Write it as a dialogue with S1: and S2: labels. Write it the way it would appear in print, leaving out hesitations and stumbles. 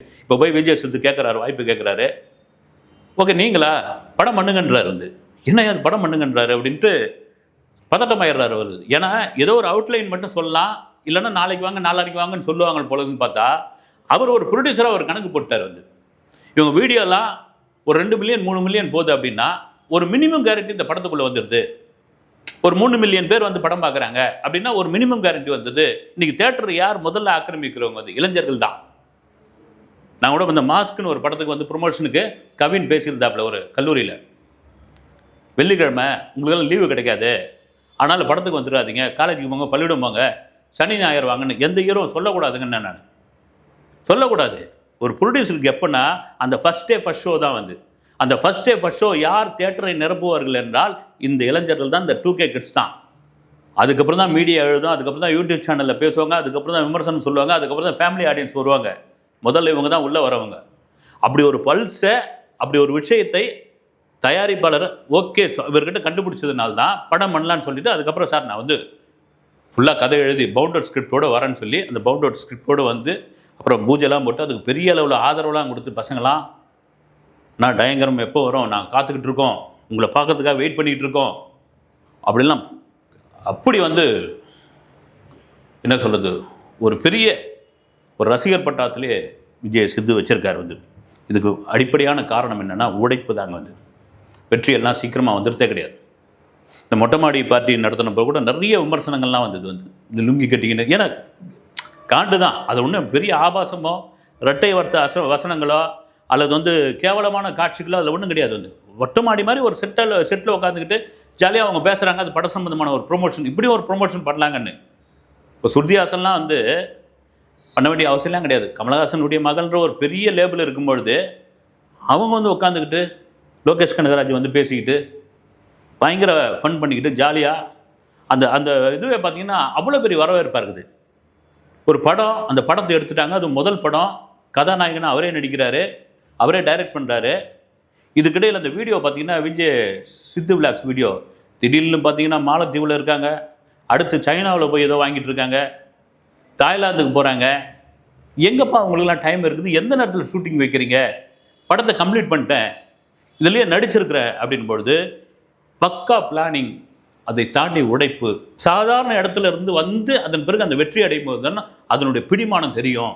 S1: இப்போ போய் விஜய் சேது கேட்குறாரு, வாய்ப்பு கேட்குறாரு. ஓகே நீங்களா படம் பண்ணுங்கன்றார் வந்து. என்ன அது படம் பண்ணுங்கன்றாரு அப்படின்ட்டு பதட்டமாயிடுறாரு அவர். ஏன்னா ஏதோ ஒரு அவுட்லைன் மட்டும் சொல்லலாம், இல்லைன்னா நாளைக்கு வாங்க நாளைக்கு வாங்கன்னு சொல்லுவாங்க போலன்னு பார்த்தா அவர் ஒரு ப்ரொடியூசராக ஒரு கணக்கு போட்டார் வந்து. இவங்க வீடியோலாம் ஒரு 2 மில்லியன் 3 மில்லியன் போகுது அப்படின்னா ஒரு மினிமம் கேரண்டி இந்த படத்துக்குள்ளே வந்துடுது. ஒரு 3 மில்லியன் பேர் வந்து படம் பார்க்குறாங்க அப்படின்னா ஒரு மினிமம் கேரண்டி வந்தது. இன்னைக்கு தேட்டர் யார் முதல்ல ஆக்கிரமிக்கிறவங்க வந்து இளைஞர்கள் தான். நான் கூட இந்த மாஸ்க்னு ஒரு படத்துக்கு வந்து ப்ரொமோஷனுக்கு கவின் பேசியிருந்தாப்புல ஒரு கல்லூரியில். வெள்ளிக்கிழமை உங்களுக்கெல்லாம் லீவு கிடைக்காது, ஆனாலும் படத்துக்கு வந்துடாதீங்க, காலேஜுக்கு போங்க, பள்ளியிடம் போங்க, சனி ஞாயிறு வாங்கன்னு எந்த ஹீரோவும் சொல்லக்கூடாதுங்கன்னு நான் சொல்லக்கூடாது. ஒரு ப்ரொடியூசருக்கு எப்போன்னா அந்த ஃபஸ்ட் டே ஃபஸ்ட் ஷோ தான் வந்து. அந்த ஃபஸ்ட் டே ஃபஸ்ட் ஷோ யார் தேட்டரை நிரப்புவார்கள் என்றால் இந்த இளைஞர்கள் தான், இந்த 2K கிட்ஸ் தான். அதுக்கப்புறம் தான் மீடியா எழுதும், அதுக்கப்புறம் தான் யூடியூப் சேனலில் பேசுவாங்க, அதுக்கப்புறம் தான் விமர்சனம் சொல்லுவாங்க, அதுக்கப்புறம் தான் ஃபேமிலி ஆடியன்ஸ் வருவாங்க. முதல்ல இவங்க தான் உள்ளே வரவங்க. அப்படி ஒரு பல்ஸை, அப்படி ஒரு விஷயத்தை தயாரிப்பாளர் ஓகே இவர்கிட்ட கண்டுபிடிச்சதுனால தான் படம் பண்ணலான்னு சொல்லிட்டு அதுக்கப்புறம் சார் நான் வந்து ஃபுல்லாக கதை எழுதி பவுண்டட் ஸ்கிரிப்டோடு வரேன்னு சொல்லி அந்த பவுண்டட் ஸ்கிரிப்டோடு வந்து அப்புறம் பூஜைலாம் போட்டு அதுக்கு பெரிய அளவில் ஆதரவுலாம் கொடுத்து பசங்களாம் நான் டயங்கரம் எப்போ வரும், நாங்கள் காத்துக்கிட்டு இருக்கோம், உங்களை பார்க்கறதுக்காக வெயிட் பண்ணிக்கிட்டு இருக்கோம் அப்படிலாம். அப்படி வந்து என்ன சொல்கிறது, ஒரு பெரிய ஒரு ரசிகர் பட்டாளத்திலே விஜய் சித்து வச்சுருக்கார் வந்து. இதுக்கு அடிப்படையான காரணம் என்னென்னா உழைப்பு தாங்க வந்து. வெற்றியெல்லாம் சீக்கிரமாக வந்துடுதே கிடையாது. இந்த மொட்டை மாடி பார்ட்டி நடத்தினப்போ கூட நிறைய விமர்சனங்கள்லாம் வந்தது வந்து இந்த லுங்கி கட்டிக்கின்னு. ஏன்னா காண்டு தான் அது. ஒன்றும் பெரிய ஆபாசமோ இரட்டை வார்த்தை வசனங்களோ அல்லது வந்து கேவலமான காட்சிகளோ அதில் ஒன்றும் கிடையாது வந்து. மொட்டை மாடி மாதிரி ஒரு செட்டில் உட்காந்துக்கிட்டு ஜாலியாக அவங்க பேசுகிறாங்க, அது பட சம்பந்தமான ஒரு ப்ரொமோஷன், இப்படி ஒரு ப்ரொமோஷன் பண்ணலாங்கன்னு. இப்போ ஸ்ருதிஹாசன்லாம் வந்து பண்ண வேண்டிய அவசியம்லாம் கிடையாது. கமலஹாசனுடைய மகள்ன்ற ஒரு பெரிய லேபிள் இருக்கும்பொழுது அவங்க வந்து உட்காந்துக்கிட்டு லோகேஷ் கனகராஜ் வந்து பேசிக்கிட்டு பயங்கர ஃபன் பண்ணிக்கிட்டு ஜாலியாக அந்த அந்த இதுவே பார்த்திங்கன்னா அவ்வளோ பெரிய வரவேற்பாக இருக்குது. ஒரு படம், அந்த படத்தை எடுத்துட்டாங்க, அது முதல் படம், கதாநாயகனாக அவரே நடிக்கிறாரு, அவரே டைரக்ட் பண்ணுறாரு. இதுக்கிடையில் அந்த வீடியோ பார்த்திங்கன்னா விஜய் சித்து விலாக்ஸ் வீடியோ திடீர்னு பார்த்திங்கன்னா மாலத்தீவில் இருக்காங்க, அடுத்து சைனாவில் போய் ஏதோ வாங்கிட்டு இருக்காங்க, தாய்லாந்துக்கு போகிறாங்க. எங்கப்பா அவங்களுக்குலாம் டைம் இருக்குது, எந்த நேரத்தில் ஷூட்டிங் வைக்கிறீங்க, படத்தை கம்ப்ளீட் பண்ணிட்டேன், இதுலேயே நடிச்சிருக்கிற அப்படின்பொழுது பக்கா பிளானிங், அதை தாண்டி உழைப்பு. சாதாரண இடத்துல இருந்து வந்து அதன் பிறகு அந்த வெற்றி அடையும் போது தானே அதனுடைய பிடிமானம் தெரியும்.